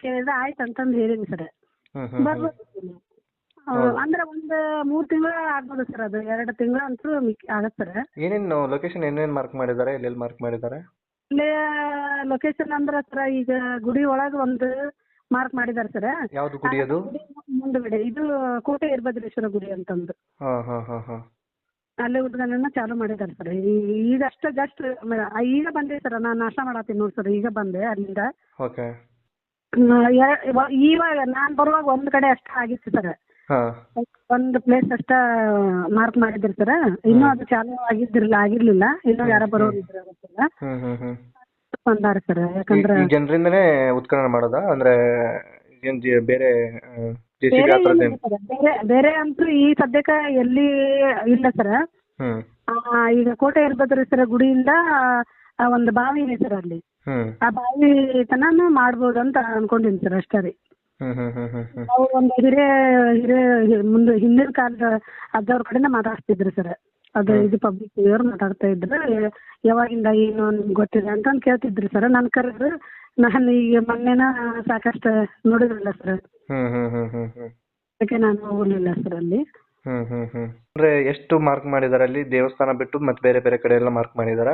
ಕೇಳಿದ್ರೆ ಆಯ್ತು ಅಂತಂದು ಹೇಳಿದ್ವಿ ಸರ್. ಹ್ಮ್ ಹ್ಮ್ ಹ್ಮ್. ಬರ್ಬೋದು ಅಂದ್ರೆ ಒಂದು 3 ತಿಂಗಳು ಆಗ್ಬೋದು ಸರ್, ಅದು 2 ತಿಂಗಳು ಅಂತೂ ಆಗತ್ತೆ ಸರ್. ಏನೇನು ಲೊಕೇಶನ್ ಏನೇನು ಮಾರ್ಕ್ ಮಾಡಿದ್ದಾರೆ, ಎಲ್ಲೆಲ್ಲಿ ಮಾರ್ಕ್ ಮಾಡಿದ್ದಾರೆ? ಇಲ್ಲೇ ಲೊಕೇಶನ್ ಅಂದ್ರೆ ಸರ್ ಈಗ ಗುಡಿ ಒಳಗೆ ಒಂದು ಮಾರ್ಕ್ ಮಾಡಿದ್ದಾರೆ ಸರ್. ಯಾವ್ದು ಗುಡಿ ಅದು? ಮುಂದುಗಡೆ ಇದು ಕೋಟೆ ವೀರಭದ್ರೇಶ್ವರ ಗುಡಿ ಅಂತಂದು ಹಾ ಹಾ ಹಾ ಹಾ. ಅಲ್ಲೇ ಉದ್ಘಾಟನೆ ಚಾಲು ಮಾಡಿದ್ದಾರೆ ಸರ್. ಈಗ ಅಷ್ಟೇ ಜಸ್ಟ್ ಈಗ ಬಂದೆ ಸರ್, ನಾನು ನಾಷ್ಟ ಮಾಡತ್ತೀನಿ ನೋಡಿ ಸರ್, ಈಗ ಬಂದೆ ಅಲ್ಲಿಂದ. ಓಕೆ. ಇವಾಗ ನಾನು ಬರುವಾಗ ಒಂದು ಕಡೆ ಅಷ್ಟೇ ಆಗಿತ್ತು ಸರ್, ಹಾ. ಒಂದು ಪ್ಲೇಸ್ ಅಷ್ಟ ಮಾರ್ಕ್ ಮಾಡಿದ್ರು ಸರ್. ಇನ್ನೂ ಅದು ಚಾಲು ಆಗಿರ್ಲಿಲ್ಲ, ಇನ್ನೂ ಯಾರ ಬರೋರು ಇದ್ರೆ ಗೊತ್ತಿಲ್ಲ. ಹ್ಮ್ ಹ್ಮ್ ಹ್ಮ್. ಬಂದಾರ ಸರ್, ಯಾಕಂದ್ರೆ ಈ ಜನರಿಂದನೇ ಉತ್ಖನನ ಮಾಡೋದಾ, ಅಂದ್ರೆ ಏನ್ ಬೇರೆ JCB ಬೇರೆ ಆ ಥರದ್ದು ಏನಿಲ್ಲ ಸರ್, ಬೇರೆ ಅಂತೂ ಈ ಸದ್ಯಕ್ಕೆ ಎಲ್ಲಿ ಇಲ್ಲ ಸರ್. ಹ್ಮ್ ಈಗ ಕೋಟೆ ವೀರಭದ್ರೇಶ್ವರ ಗುಡಿಯಿಂದ ಒಂದು ಬಾವಿ ಇದೆ ಸರ್, ಅಲ್ಲಿ ಹ್ಮ್ ಆ ಬಾವಿ ತನನು ಮಾಡ್ಬೋದು ಅಂತ ಅನ್ಕೊಂಡಿನಿ ಸರ್, ಅಷ್ಟೇ ರೀ. ಹ್ಮ್ ಹ್ಮ್ ಹ್ಮ್ ಹ್ಮ್ ಹ್ಮ್. ಅವ್ರು ಒಂದು ಹಿರಿಯ ಮುಂದೆ ಹಿಂದಿನ ಕಾಲದ ಅದ್ದವ್ರ ಕಡೆಯಿಂದ ಮಾತಾಡ್ತಿದ್ರು ಸರ್. ಅದು ಇದು ಪಬ್ಲಿಕ್ ಇವ್ರು ಮಾತಾಡ್ತಾ ಇದ್ರು, ಯಾವಾಗಿಂದ ಏನು ನಿಮ್ಗೆ ಗೊತ್ತಿದೆ ಅಂತ ಕೇಳ್ತಿದ್ರು ಸರ್. ನಾನು ಕರೆದ್ರು, ನಾನು ಈಗ ಮೊನ್ನೆನ ಸಾಕಷ್ಟು ನೋಡಿದ್ರಲ್ಲ ಸರ್, ಹ್ಮ್ ಹ್ಮ್ ಹ್ಮ್ ಹ್ಮ್ ಹ್ಮ್. ಅದಕ್ಕೆ ನಾನು ಹೋಗಲಿಲ್ಲ ಸರ್ ಅಲ್ಲಿ. ಹ್ಮ್ ಹ್ಮ್ ಹ್ಮ್. ಅಂದ್ರೆ ಎಷ್ಟು ಮಾರ್ಕ್ ಮಾಡಿದಾರೆ ಅಲ್ಲಿ, ದೇವಸ್ಥಾನ ಬಿಟ್ಟು ಮತ್ತೆ ಬೇರೆ ಬೇರೆ ಕಡೆ ಎಲ್ಲ ಮಾರ್ಕ್ ಮಾಡಿದಾರ?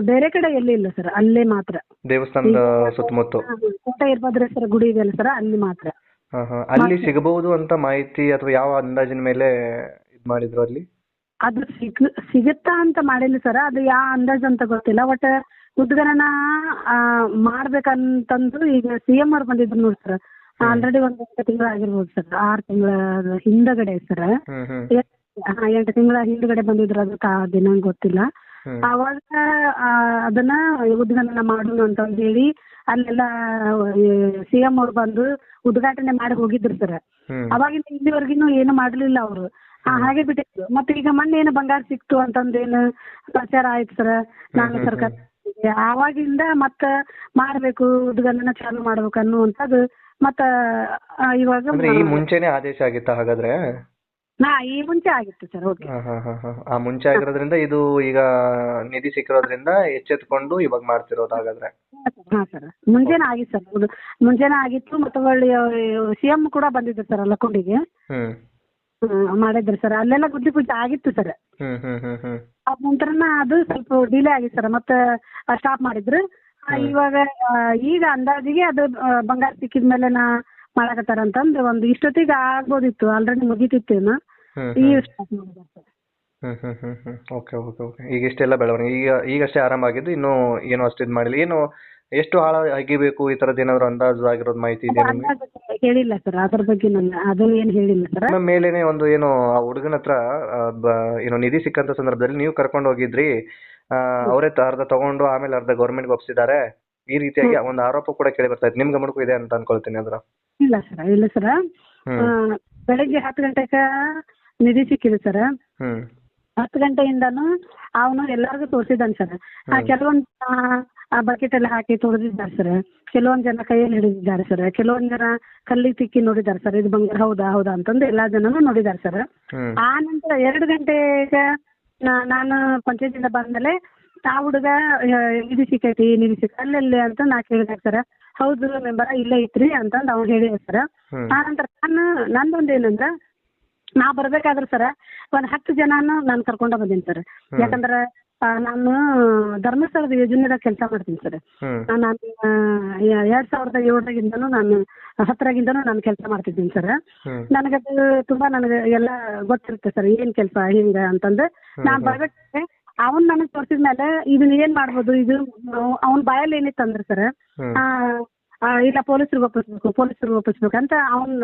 ಬೇರೆ ಕಡೆ ಎಲ್ಲಿ ಇಲ್ಲ ಸರ್, ಅಲ್ಲೇ ಮಾತ್ರ. ದೇವಸ್ಥಾನದ ಸುತ್ತಮುತ್ತ ಕೋಟೆ ವೀರಭದ್ರೇಶ್ವರ ಗುಡಿ ಇದೆಯಲ್ಲ ಸರ್, ಅಲ್ಲಿ ಮಾತ್ರ. ಹಾ ಹಾ. ಅಲ್ಲಿ ಸಿಗಬಹುದು ಅಂತ ಮಾಹಿತಿ ಅಥವಾ ಯಾವ ಅಂದಾಜಿನ ಮೇಲೆ ಇದ್ ಮಾಡಿದ್ರು ಅಲ್ಲಿ? ಅದು ಸಿಗುತ್ತಾ ಅಂತ ಮಾಡಿಲ್ಲ ಸರ್, ಅದು ಯಾವ ಅಂದಾಜು ಅಂತ ಗೊತ್ತಿಲ್ಲ. ಒಟ್ಟು ಉದ್ಘಾಟನಾ ಮಾಡ್ಬೇಕಂತಂದು ಈಗ CM ಅವ್ರು ಬಂದಿದ್ರು ನೋಡಿ ಸರ್, ಆಲ್ರೆಡಿ ಒಂದು 8 ತಿಂಗಳು ಆಗಿರ್ಬೋದು ಸರ್, 6 ತಿಂಗಳ ಹಿಂದಗಡೆ ಸರ್. 8 ತಿಂಗಳ ಹಿಂದಗಡೆ ಬಂದಿದ್ರು, ಅದಕ್ಕೆ ದಿನ ಗೊತ್ತಿಲ್ಲ. ಅವಾಗ ಅದನ್ನ ಉದ್ಘಾಟನೆ ಮಾಡೋಣ ಅಂತಂದು ಹೇಳಿ ಅಲ್ಲೆಲ್ಲ CM ಅವ್ರು ಬಂದು ಉದ್ಘಾಟನೆ ಮಾಡಿ ಹೋಗಿದ್ರು ಸರ್. ಅವಾಗಿಂದ ಇಲ್ಲಿವರೆಗಿನೂ ಏನು ಮಾಡಲಿಲ್ಲ ಅವರು, ಹಾಗೆ ಬಿಟ್ಟಿದ್ರು. ಮತ್ತೆ ಈಗ ಮೊನ್ನೆ ಏನು ಬಂಗಾರ ಸಿಕ್ತು ಅಂತಂದೇನು ಪ್ರಚಾರ ಆಯ್ತು ಸರ್, ನಾನು ಸರ್ಕಾರ ಆವಾಗಿಂದ ಮತ್ತ ಮಾಡ್ಬೇಕು, ಉದ್ಘಾಟನೆ ಚಾಲು ಮಾಡ್ಬೇಕು ಅನ್ನುವಂಥದ್ದು. ಮತ್ತ ಇವಾಗ ಈ ಮುಂಚೆನೆ ಆದೇಶ ಆಗಿತ್ತಾ ಹಾಗಾದ್ರೆ? ಈ ಮುಂಚೆ ಆಗಿತ್ತು ಸರ್. ಓಕೆ. ಆ ಮುಂಚೆ ಆಗಿರೋದ್ರಿಂದ ಇದು ಈಗ ನಿಧಿ ಸಿಕ್ಕಿರೋದ್ರಿಂದ ಎಚ್ಚೆತ್ಕೊಂಡು ಇವಾಗ ಮಾಡ್ತಿರೋದು ಹಾಗಾದ್ರೆ? ಹಾ ಸರ್, ಮುಂಚೆನೇ ಆಗಿತ್ತು ಸರ್, ಮುಂಚೆನೇ ಆಗಿತ್ತು. ಮತ್ತೆ ಒಳ್ಳೆ CM ಕೂಡ ಬಂದಿದ್ರು ಸರ್ ಲಕ್ಕೊಂಡಿಗೆ, ಮಾಡಿದ್ರು ಸರ್. ಅಲ್ಲೆಲ್ಲ ಗುದ್ದಿ ಪೂಜೆ ಆಗಿತ್ತು ಸರ್. ಅದ ನಂತರನ ಅದು ಸ್ವಲ್ಪ ಡಿಲೇ ಆಗಿತ್ತು ಸರ್, ಮತ್ತೆ ಸ್ಟಾಪ್ ಮಾಡಿದ್ರು. ಇವಾಗ ಈಗ ಅಂದಾಜಿಗೆ ಅದು ಬಂಗಾರ ಸಿಕ್ಕಿದ ಮೇಲೆ ಮಾಡಕತ್ತಾರ ಅಂತಂದ್ರೆ ಒಂದು ಇಷ್ಟೊತ್ತಿಗೆ ಆಗ್ಬೋದಿತ್ತು, ಆಲ್ರೆಡಿ ಮುಗೀತಿತ್ತು ಏನೋ. ಈಗ ಸ್ಟಾಪ್ ಮಾಡಿದ್ದಾರೆ ಸರ್. Okay okay okay. ಈಗ ಇಷ್ಟೆಲ್ಲ ಬೆಳವಣಿಗೆ ಈಗಷ್ಟೇ ಆರಂಭ ಆಗಿದ್ದು, ಇನ್ನು ಏನು ಅಷ್ಟು ಇದು ಮಾಡಿಲ್ಲ. ಏನು ಎಷ್ಟು ಆಳ ಅಗಿಬೇಕು ಈ ತರದ್ ಏನಾದ್ರು ಅಂದಾಜು ಆಗಿರೋದು ಮಾಹಿತಿ ಇದೆ ನಿಮ್ಗೆ? ಹೇಳಿಲ್ಲ ಸರ್, ಅದ್ರ ಬಗ್ಗೆ ಅದು ಏನು ಹೇಳಿಲ್ಲ ಸರ್. ಮೇಲೇನೆ ಒಂದು ಏನು ಆ ಹುಡುಗನ ಹತ್ರ ಏನು ನಿಧಿ ಸಿಕ್ಕಂತ ಸಂದರ್ಭದಲ್ಲಿ ನೀವು ಕರ್ಕೊಂಡು ಹೋಗಿದ್ರಿ, ಅವರೇ ಅರ್ಧ ತಗೊಂಡು ಆಮೇಲೆ ಅರ್ಧ ಗೌರ್ಮೆಂಟ್ಗೆ ಒಪ್ಸಿದ್ದಾರೆ, ಈ ರೀತಿಯಾಗಿ ಒಂದು ಆರೋಪ ಕೂಡ ಕೇಳಿ ಬರ್ತಾ ಇತ್ತು. ನಿಮ್ ಗಮನಕ್ಕೂ ಇದೆ ಅಂತ ಅನ್ಕೊಳ್ತೀನಿ ಅದ್ರ? ಇಲ್ಲ ಸರ್, ಬೆಳಗ್ಗೆ 10 ಗಂಟೆಗೆ ನಿಧಿ ಸಿಕ್ಕಿದೆ ಸರ್. 10 ಗಂಟೆಯಿಂದನೂ ಅವನು ಎಲ್ಲರಿಗೂ ತೋರಿಸಿದ್ದಾನೆ ಸರ್. ಕೆಲವೊಂದು ಬಕೆಟ್ ಎಲ್ಲ ಹಾಕಿ ತೊಳೆದಿದ್ದಾರೆ ಸರ್, ಕೆಲವೊಂದು ಜನ ಕೈಯಲ್ಲಿ ಹಿಡಿದಿದ್ದಾರೆ ಸರ್, ಕೆಲವೊಂದು ಜನ ಕಲ್ಲಿಗೆ ತಿಕ್ಕಿ ನೋಡಿದ್ದಾರೆ ಸರ್, ಇದು ಬಂಗಾರ ಹೌದಾ ಅಂತಂದು ಎಲ್ಲಾ ಜನನು ನೋಡಿದ್ದಾರೆ ಸರ್. ಆ ನಂತರ 2 ಗಂಟೆಗೆ ನಾನು ಪಂಚಾಯತಿಂದ ಬಂದಮೇಲೆ ಆ ಹುಡುಗ ನಿಧಿ ಸಿಕ್ಕೈತಿ ಅಲ್ಲೆಲ್ಲಿ ಅಂತ ನಾ ಕೇಳಿದೆ ಸರ್. ಹೌದು ಮೆಂಬರ ಇಲ್ಲೇ ಐತ್ರಿ ಅಂತಂದು ಅವ್ನು ಹೇಳಿದ ಸರ್. ಆ ನಂತರ ನಂದೊಂದು ಏನಂದ್ರೆ, ನಾ ಬರ್ಬೇಕಾದ್ರೆ ಸರ್ ಒಂದು 10 ಜನನು ನಾನು ಕರ್ಕೊಂಡ ಬಂದೀನಿ ಸರ್. ಯಾಕಂದ್ರೆ ನಾನು ಧರ್ಮಸ್ಥಳದ ಯೋಜನೆದಾಗ ಕೆಲಸ ಮಾಡ್ತೀನಿ ಸರ್. ನಾನು 2007ದಾಗಿಂದನೂ ನಾನು 10ರಾಗಿಂದನೂ ನಾನು ಕೆಲಸ ಮಾಡ್ತಿದ್ದೀನಿ ಸರ್. ನನಗದು ತುಂಬಾ ನನಗೆ ಎಲ್ಲ ಗೊತ್ತಿರುತ್ತೆ ಸರ್, ಏನ್ ಕೆಲಸ ಹಿಂಗ ಅಂತಂದು. ನಾನು ಬರ್ಬೇಕಾದ್ರೆ ಅವನ್ ನನಗೆ ತೋರಿಸಿದ್ಮೇಲೆ ಇದನ್ನ ಏನ್ ಮಾಡ್ಬೋದು, ಇದು ಅವನ ಬಾಯಲ್ಲಿ ಏನಿತ್ತು ಅಂದ್ರೆ ಸರ್, ಇಲ್ಲ ಪೊಲೀಸರಿಗೆ ಒಪ್ಪಿಸ್ಬೇಕು ಅಂತ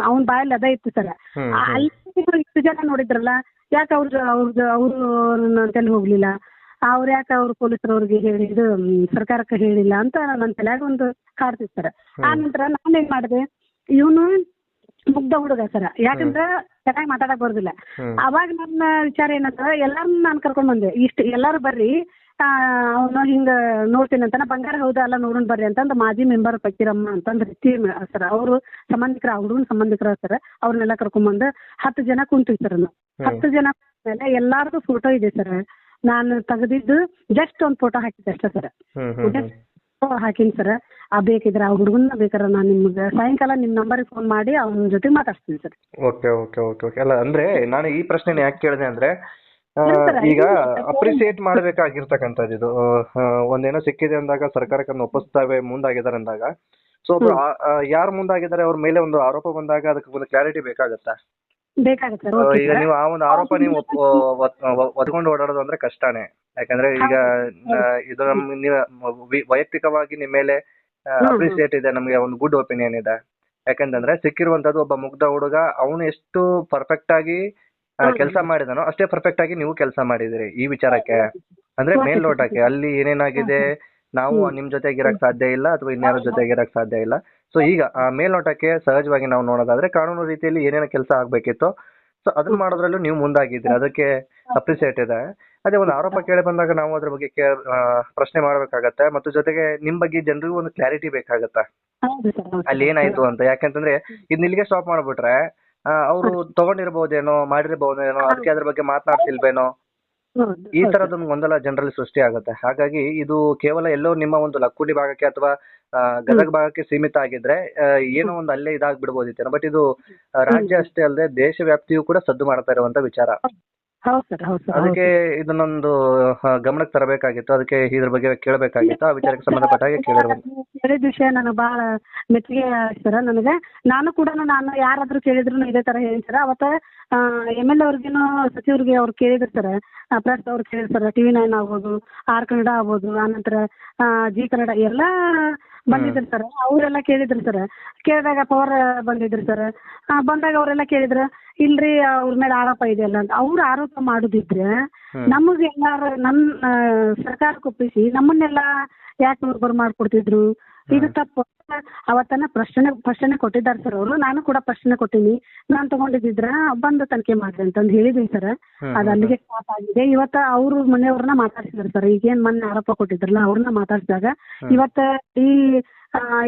ಅವ್ನ ಬಾಯಲ್ಲಿ ಅದೇ ಇತ್ತು ಸರ್. ಅಲ್ಲಿ ಇಷ್ಟು ಜನ ನೋಡಿದ್ರಲ್ಲ, ಯಾಕೆ ಅವ್ರು ತಲೆ ಹೋಗ್ಲಿಲ್ಲ, ಅವ್ರು ಯಾಕೆ ಅವ್ರು ಪೊಲೀಸರವ್ರಿಗೆ ಹೇಳಿ ಇದು ಸರ್ಕಾರಕ್ಕೆ ಹೇಳಿಲ್ಲ ಅಂತ ನನ್ನ ತಲೆಯಾಗ ಒಂದು ಕಾಡ್ತಿತ್ತು ಸರ್. ಆ ನಂತರ ನಾನೇನ್ ಮಾಡಿದೆ, ಇವನು ಮುಗ್ಧ ಹುಡುಗ ಸರ್, ಯಾಕಂದ್ರೆ ಚೆನ್ನಾಗಿ ಮಾತಾಡಕ್ ಬರೋದಿಲ್ಲ. ಅವಾಗ ನನ್ನ ವಿಚಾರ ಏನಂದ್ರೆ, ಎಲ್ಲಾರನ್ನ ನಾನು ಕರ್ಕೊಂಡ್ ಬಂದೆ, ಇಷ್ಟು ಎಲ್ಲಾರು ಬರ್ರಿ ಅವನು ಹಿಂಗ ನೋಡ್ತೀನಿ ಅಂತ. ಬಂಗಾರ ಹೌದಾ ಅಲ್ಲ ನೋಡೋಣ ಬರ್ರಿ ಅಂತಂದು ಮಾಜಿ ಮೆಂಬರ್ ಪಕ್ಕೀರಮ್ಮ ಅಂತಂದ್ ರೀತಿ ಸರ್, ಅವರು ಸಂಬಂಧಿಕರ, ಹುಡುಗನ ಸಂಬಂಧಿಕರ ಸರ್. ಅವ್ರನ್ನೆಲ್ಲ ಕರ್ಕೊಂಡ್ಬಂದು 10 ಜನ ಕುಂತೀವಿ ಸರ್. 10 ಜನ ಮೇಲೆ ಎಲ್ಲಾರ್ದು ಫೋಟೋ ಇದೆ ಸರ್. ನಾನು ತೆಗೆದಿದ್ದು ಜಸ್ಟ್ ಒಂದು ಫೋಟೋ ಹಾಕಿದ್ದೆ ಅಷ್ಟೇ ಸರ್. ಹಾಕಿನಿ ಸರ್. ಬೇಕಿದ್ರೆ ಆ ಹುಡುಗನ ಬೇಕಾರೆ ನಾನು ನಿಮ್ಗೆ ಸಾಯಂಕಾಲ ನಿಮ್ಮ ನಂಬರಿಗೆ ಫೋನ್ ಮಾಡಿ ಅವನ ಜೊತೆ ಮಾತಾಡ್ತೀನಿ sir. Okay okay okay okay. ಅಲ್ಲ ಅಂದ್ರೆ ನಾನು ಈ ಪ್ರಶ್ನೆನ ಯಾಕೆ ಕೇಳಿದೆ ಅಂದ್ರೆ ಇಲ್ಲ sir, ಈಗ ಇಲ್ಲ ಅಪ್ರಿಸಿಯೇಟ್ ಮಾಡಬೇಕಾಗಿರ್ತಕ್ಕಂಥದ್ದು ಇದು. ಒಂದೇನೋ ಸಿಕ್ಕಿದೆ ಅಂದಾಗ ಸರ್ಕಾರಕ್ಕೆ ಅದನ್ನ ಒಪ್ಪಿಸ್ತಾವೆ ಮುಂದಾಗಿದ್ದಾರೆ ಅಂದಾಗ, ಸೊ ಒಬ್ರು ಯಾರು ಮುಂದಾಗಿದ್ದಾರೆ ಅವ್ರ ಮೇಲೆ ಒಂದು ಆರೋಪ ಬಂದಾಗ ಅದಕ್ಕೆ ಒಂದು ಕ್ಲಾರಿಟಿ ಬೇಕಾಗತ್ತಾ? ಬೇಕಾಗುತ್ತೆ ಸರ್. ಓಕೆ ಈಗ ನೀವು ಆ ಒಂದು ಆರೋಪ ನೀವು ಒತ್ಕೊಂಡು ಓಡಾಡೋದು ಅಂದ್ರೆ ಕಷ್ಟನೇ. ಯಾಕಂದ್ರೆ ಈಗ ಇದು ನೀವು ವೈಯಕ್ತಿಕವಾಗಿ ನಿಮ್ಮ ಮೇಲೆ ಅಪ್ರಿಸಿಯೇಟ್ ಇದೆ, ನಮಗೆ ಒಂದು ಗುಡ್ ಒಪಿನಿಯನ್ ಇದೆ. ಯಾಕಂತಂದ್ರೆ ಸಿಕ್ಕಿರುವಂತದ್ದು ಒಬ್ಬ ಮುಗ್ಧ ಹುಡುಗ, ಅವನು ಎಷ್ಟು ಪರ್ಫೆಕ್ಟ್ ಆಗಿ ಕೆಲಸ ಮಾಡಿದಾನೋ ಅಷ್ಟೇ ಪರ್ಫೆಕ್ಟ್ ಆಗಿ ನೀವು ಕೆಲಸ ಮಾಡಿದಿರಿ ಈ ವಿಚಾರಕ್ಕೆ. ಅಂದ್ರೆ ಮೇಲ್ನೋಟಕ್ಕೆ ಅಲ್ಲಿ ಏನೇನಾಗಿದೆ ನಾವು ನಿಮ್ ಜೊತೆಗೆ ಇರಕ್ ಸಾಧ್ಯ ಇಲ್ಲ ಅಥವಾ ಇನ್ಯಾರ ಜೊತೆಗೆ ಇರಕ್ ಸಾಧ್ಯ ಇಲ್ಲ. ಸೊ ಈಗ ಆ ಮೇಲ್ನೋಟಕ್ಕೆ ಸಹಜವಾಗಿ ನಾವು ನೋಡೋದಾದ್ರೆ ಕಾನೂನು ರೀತಿಯಲ್ಲಿ ಏನೇನೋ ಕೆಲಸ ಆಗ್ಬೇಕಿತ್ತು, ಸೊ ಅದನ್ನ ಮಾಡೋದ್ರಲ್ಲೂ ನೀವು ಮುಂದಾಗಿದ್ದೀರಿ, ಅದಕ್ಕೆ ಅಪ್ರಿಸಿಯೇಟ್ ಇದೆ. ಅದೇ ಒಂದು ಆರೋಪ ಕೇಳಿ ಬಂದಾಗ ನಾವು ಅದ್ರ ಬಗ್ಗೆ ಪ್ರಶ್ನೆ ಮಾಡ್ಬೇಕಾಗತ್ತೆ, ಮತ್ತು ಜೊತೆಗೆ ನಿಮ್ ಬಗ್ಗೆ ಜನರಿಗೂ ಒಂದು ಕ್ಲಾರಿಟಿ ಬೇಕಾಗತ್ತೆ ಹೌದು ಸರ್. ಅಲ್ಲಿ ಏನಾಯ್ತು ಅಂತ. ಯಾಕಂತಂದ್ರೆ ಇದನ್ನ ಇಲ್ಲಿಗೆ ಸ್ಟಾಪ್ ಮಾಡ್ಬಿಟ್ರೆ ಅವರು ತಗೊಂಡಿರ್ಬೋದೇನೋ, ಮಾಡಿರ್ಬೋದೇನೋ, ಅದಕ್ಕೆ ಅದ್ರ ಬಗ್ಗೆ ಮಾತನಾಡ್ತಿಲ್ವೇನೋ, ಈ ತರದೊಂದು ಗೊಂದಲ ಜನರಲ್ಲಿ ಸೃಷ್ಟಿ ಆಗುತ್ತೆ. ಹಾಗಾಗಿ ಇದು ಕೇವಲ ಎಲ್ಲೋ ನಿಮ್ಮ ಒಂದು ಲಕ್ಕುಡಿ ಭಾಗಕ್ಕೆ ಅಥವಾ ಗದಗ ಭಾಗಕ್ಕೆ ಸೀಮಿತ ಆಗಿದ್ರೆ ಏನೋ ಒಂದು ಅಲ್ಲೇ ಇದಾಗ್ಬಿಡ್ಬೋದಿತ್ತೇನೋ. ಬಟ್ ಇದು ರಾಜ್ಯ ಅಷ್ಟೇ ಅಲ್ಲದೆ ದೇಶ ವ್ಯಾಪ್ತಿಯೂ ಕೂಡ ಸದ್ದು ಮಾಡ್ತಾ ಇರುವಂತ ವಿಚಾರ. ಹೌದು ಸರ್. ಹೌದು ಸರ್. ಅದಕ್ಕೆ ಇದನ್ನೊಂದು ಗಮನಕ್ಕೆ ತರಬೇಕಾಗಿತ್ತು, ಅದಕ್ಕೆ ಇದ್ರ ಬಗ್ಗೆ ಕೇಳಬೇಕಾಗಿತ್ತು, ಆ ವಿಚಾರಕ್ಕೆ ಸಂಬಂಧಪಟ್ಟ ಹಾಗೆ ಕೇಳಿರುವಂತ. ಹೇಳಿದ ವಿಷಯ ನನಗೆ ಬಹಳ ಮೆಚ್ಚುಗೆ ಸರ್. ನನಗೆ ನಾನು ಕೂಡ ನಾನು ಯಾರಾದ್ರೂ ಕೇಳಿದ್ರು ಇದೇ ತರ ಹೇಳಿ ಸರ್. ಅವತ್ತ MLA ಅವ್ರಿಗೇನು ಸಚಿವರಿಗೆ ಅವ್ರು ಕೇಳಿದ್ರು ಸರ್, ಪ್ರೆಸ್ ಅವ್ರು ಕೇಳಿದ್ರು ಸರ್. TV9 ಆಗ್ಬೋದು, ಆರ್ ಕನ್ನಡ ಆಗ್ಬೋದು, ಆನಂತರ ಜಿ ಕನ್ನಡ ಎಲ್ಲ ಬಂದಿದ್ರು ಸರ್. ಅವರೆಲ್ಲ ಕೇಳಿದ್ರು ಸರ್. ಕೇಳಿದಾಗ ಪವರ್ ಬಂದಿದ್ರು ಸರ್. ಬಂದಾಗ ಅವರೆಲ್ಲ ಕೇಳಿದ್ರು, ಇಲ್ರಿ ಅವ್ರ ಮೇಲೆ ಆರೋಪ ಇದೆಯಲ್ಲ ಅಂತ. ಅವ್ರು ಆರೋಪ ಮಾಡುದಿದ್ರೆ ನಮಗೆ ಎಲ್ಲಾರು ನನ್ನ ಸರ್ಕಾರಕ್ಕೆ ಒಪ್ಪಿಸಿ ನಮ್ಮನ್ನೆಲ್ಲ ಯಾಕೆ ಅವ್ರು ಮಾಡ್ಕೊಡ್ತಿದ್ರು? ಇದು ತಪ್ಪು. ಅವತ್ತನ್ನ ಪ್ರಶ್ನೆ ಕೊಟ್ಟಿದ್ದಾರೆ ಸರ್ ಅವರು. ನಾನು ಕೂಡ ಪ್ರಶ್ನೆ ಕೊಟ್ಟಿನಿ. ನಾನು ತಗೊಂಡಿದ್ರ ಬಂದು ತನಿಖೆ ಮಾಡ್ರಿ ಅಂತಂದು ಹೇಳಿದೀನಿ ಸರ್. ಅದು ಅಲ್ಲಿಗೆ ಸ್ಟಾಪ್ ಆಗಿದೆ. ಇವತ್ತ ಅವ್ರ ಮನೆಯವ್ರನ್ನ ಮಾತಾಡ್ಸಿದ್ರು ಸರ್. ಈಗೇನ್ ಮೊನ್ನೆ ಆರೋಪ ಕೊಟ್ಟಿದ್ರಲ್ಲ ಅವ್ರನ್ನ ಮಾತಾಡ್ಸಿದಾಗ ಇವತ್ತ ಈ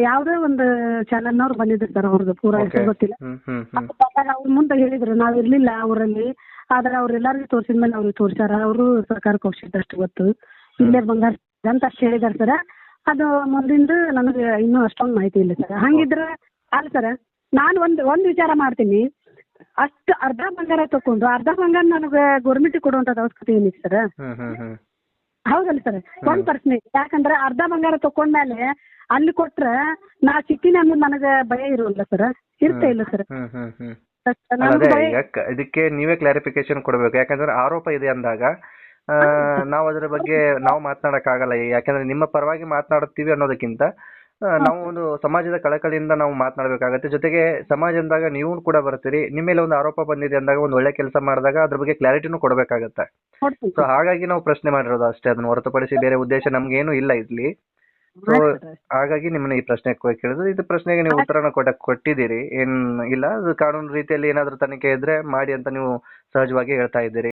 ಯಾವ್ದೋ ಒಂದು ಚಾನೆಲ್ನವ್ರು ಬಂದಿದ್ರು ಸರ್. ಅವ್ರದ್ದು ಪೂರಾ ಹೆಸರು ಗೊತ್ತಿಲ್ಲ. ಅವ್ರ ಮುಂದೆ ಹೇಳಿದ್ರು ನಾವ್ ಇರ್ಲಿಲ್ಲ ಊರಲ್ಲಿ, ಆದ್ರೆ ಅವ್ರೆಲ್ಲರಿಗೂ ತೋರ್ಸಿದ್ಮೇಲೆ ಅವ್ರಿಗೆ ತೋರ್ಸಾರ. ಅವರು ಸರ್ಕಾರಕ್ಕೆ ಹೋಗ್ಸಿದ್ದಷ್ಟು ಗೊತ್ತು, ಇಲ್ಲೇ ಬಂಗಾರ ಅಂತ ಅಷ್ಟು ಹೇಳಿದಾರೆ ಸರ್. ಅದು ಮುಂದಿಂದು ನನಗೆ ಇನ್ನೂ ಅಷ್ಟೊಂದು ಮಾಹಿತಿ ಇಲ್ಲ ಸರ್. ಹಂಗಿದ್ರೆ ಅಲ್ಲ ಸರ್, ನಾನು ಒಂದು ವಿಚಾರ ಮಾಡ್ತೀನಿ. ಅಷ್ಟು ಅರ್ಧ ಬಂಗಾರ ತಕೊಂಡು ಅರ್ಧ ಬಂಗಾರ ನನಗೆ ಗೌರ್ಮೆಂಟಿಗೆ ಕೊಡುವಂಥದ್ದು ಅವಶ್ಯಕತೆ ಏನಿದೆ ಸರ್? ಹೌದಲ್ಲ ಸರ್? ಒಂದು ಪ್ರಶ್ನೆ. ಯಾಕಂದ್ರೆ ಅರ್ಧ ಬಂಗಾರ ತಕೊಂಡ್ಮೇಲೆ ಅಲ್ಲಿ ಕೊಟ್ರೆ ನಾ ಸಿಕ್ಕಿನಿ ಅನ್ನೋದು ನನಗೆ ಭಯ ಇರೋಲ್ಲ ಸರ್. ಇರ್ತಾ ಇಲ್ಲ ಸರ್. ಇದಕ್ಕೆ ನೀವೇ ಕ್ಲಾರಿಫಿಕೇಶನ್ ಕೊಡಬೇಕು. ಯಾಕಂದ್ರೆ ಆರೋಪ ಇದೆ ಅಂದಾಗ ನಾವು ಅದರ ಬಗ್ಗೆ ನಾವು ಮಾತನಾಡಕ್ ಆಗಲ್ಲ. ಯಾಕಂದ್ರೆ ನಿಮ್ಮ ಪರವಾಗಿ ಮಾತನಾಡುತ್ತೀವಿ ಅನ್ನೋದಕ್ಕಿಂತ ನಾವು ಒಂದು ಸಮಾಜದ ಕಳಕಳಿಯಿಂದ ನಾವು ಮಾತನಾಡಬೇಕಾಗತ್ತೆ. ಜೊತೆಗೆ ಸಮಾಜ ಅಂದಾಗ ನೀವು ಕೂಡ ಬರ್ತೀರಿ, ನಿಮ್ಮ ಮೇಲೆ ಒಂದು ಆರೋಪ ಬಂದಿದೆ ಅಂದಾಗ ಒಂದು ಒಳ್ಳೆ ಕೆಲಸ ಮಾಡಿದಾಗ ಅದ್ರ ಬಗ್ಗೆ ಕ್ಲಾರಿಟಿನೂ ಕೊಡಬೇಕಾಗತ್ತೆ. ಸೊ ಹಾಗಾಗಿ ನಾವು ಪ್ರಶ್ನೆ ಮಾಡಿರೋದು ಅಷ್ಟೇ, ಅದನ್ನ ಹೊರತುಪಡಿಸಿ ಬೇರೆ ಉದ್ದೇಶ ನಮ್ಗೇನು ಇಲ್ಲ ಇಲ್ಲಿ. ಸೊ ಹಾಗಾಗಿ ನಿಮ್ಮನ್ನ ಈ ಪ್ರಶ್ನೆ ಕೇಳಿದ್ರು. ಇದು ಪ್ರಶ್ನೆಗೆ ನೀವು ಉತ್ತರನ ಕೊಟ್ಟಿದ್ದೀರಿ, ಏನ್ ಇಲ್ಲ. ಅದು ಕಾನೂನು ರೀತಿಯಲ್ಲಿ ಏನಾದ್ರೂ ತನಿಖೆ ಇದ್ರೆ ಮಾಡಿ ಅಂತ ನೀವು ಸಹಜವಾಗಿ ಹೇಳ್ತಾ ಇದ್ದೀರಿ.